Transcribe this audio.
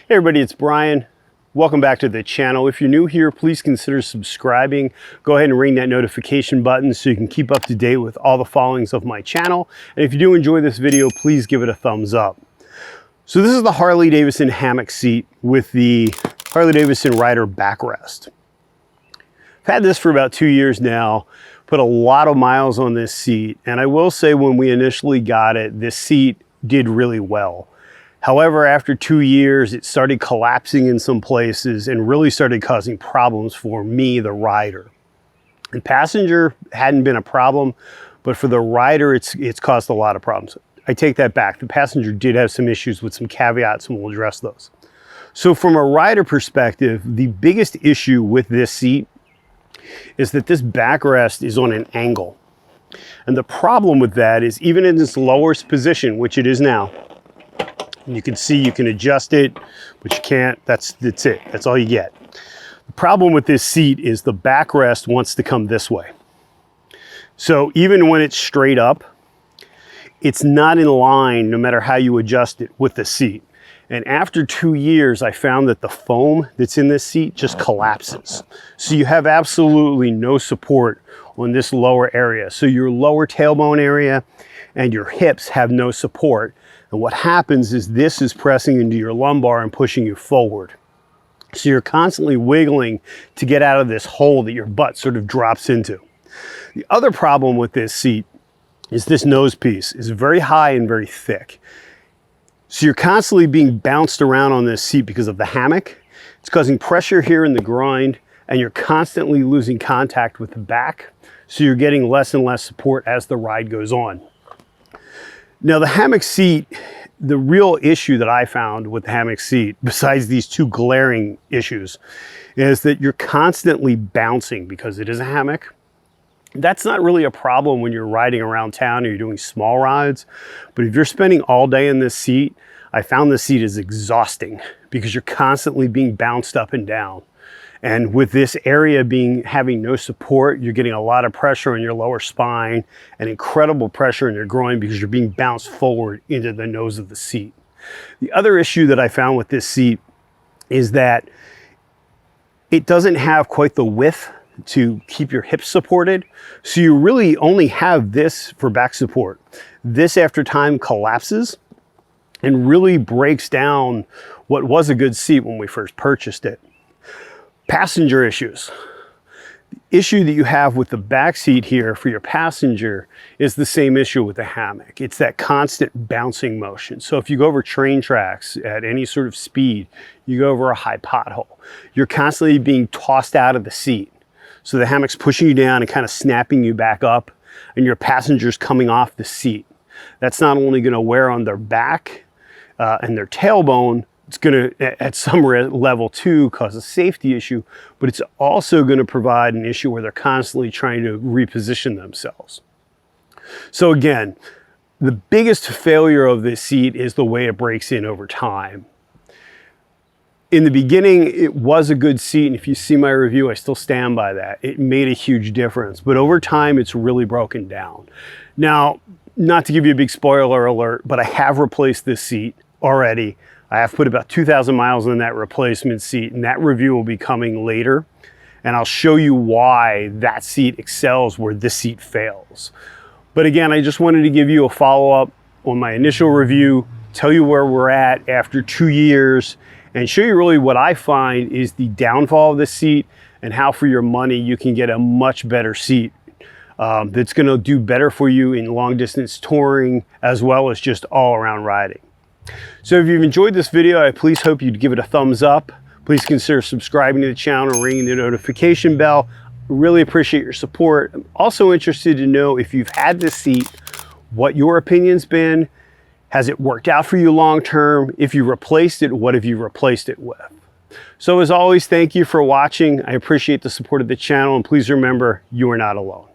Hey everybody, it's Brian. Welcome back to the channel. If you're new here, please consider subscribing. Go ahead and ring that notification button so you can keep up to date with all the followings of my channel. And if you do enjoy this video, please give it a thumbs up. So this is the Harley Davidson hammock seat with the Harley Davidson rider backrest. I've had this for about 2 years now, put a lot of miles on this seat. And I will say when we initially got it, this seat did really well. However, after 2 years, it started collapsing in some places and really started causing problems for me, the rider. And passenger hadn't been a problem, but for the rider, it's caused a lot of problems. I take that back. The passenger did have some issues with some caveats, and we'll address those. So from a rider perspective, the biggest issue with this seat is that this backrest is on an angle. And the problem with that is even in its lowest position, which it is now, you can see you can adjust it, but you can't. That's it. That's all you get. The problem with this seat is the backrest wants to come this way. So even when it's straight up, it's not in line, no matter how you adjust it, with the seat. And after 2 years, I found that the foam that's in this seat just collapses. So you have absolutely no support on this lower area. So your lower tailbone area and your hips have no support. And what happens is this is pressing into your lumbar and pushing you forward. So you're constantly wiggling to get out of this hole that your butt sort of drops into. The other problem with this seat is this nose piece is very high and very thick. So you're constantly being bounced around on this seat because of the hammock. It's causing pressure here in the groin, and you're constantly losing contact with the back. So you're getting less and less support as the ride goes on. Now the hammock seat, the real issue that I found with the hammock seat, besides these two glaring issues, is that you're constantly bouncing because it is a hammock. That's not really a problem when you're riding around town or you're doing small rides. But if you're spending all day in this seat, I found this seat is exhausting because you're constantly being bounced up and down. And with this area having no support, you're getting a lot of pressure on your lower spine and incredible pressure in your groin because you're being bounced forward into the nose of the seat. The other issue that I found with this seat is that it doesn't have quite the width to keep your hips supported. So you really only have this for back support. This after time collapses and really breaks down what was a good seat when we first purchased it. Passenger issues. The issue that you have with the back seat here for your passenger is the same issue with the hammock. It's that constant bouncing motion. So if you go over train tracks at any sort of speed, you go over a high pothole, you're constantly being tossed out of the seat. So the hammock's pushing you down and kind of snapping you back up, and your passenger's coming off the seat. That's not only going to wear on their back and their tailbone, it's going to, at some level too, cause a safety issue, but it's also going to provide an issue where they're constantly trying to reposition themselves. So again, the biggest failure of this seat is the way it breaks in over time. In the beginning, it was a good seat, and if you see my review, I still stand by that. It made a huge difference, but over time, it's really broken down. Now, not to give you a big spoiler alert, but I have replaced this seat already. I have put about 2,000 miles in that replacement seat, and that review will be coming later. And I'll show you why that seat excels where this seat fails. But again, I just wanted to give you a follow-up on my initial review, tell you where we're at after 2 years, and show you really what I find is the downfall of this seat and how for your money you can get a much better seat that's going to do better for you in long distance touring as well as just all around riding. So if you've enjoyed this video, I please hope you'd give it a thumbs up. Please consider subscribing to the channel and ringing the notification bell. Really appreciate your support. I'm also interested to know if you've had this seat, what your opinion's been. Has it worked out for you long term? If you replaced it, what have you replaced it with? So as always, thank you for watching. I appreciate the support of the channel, and please remember, you are not alone.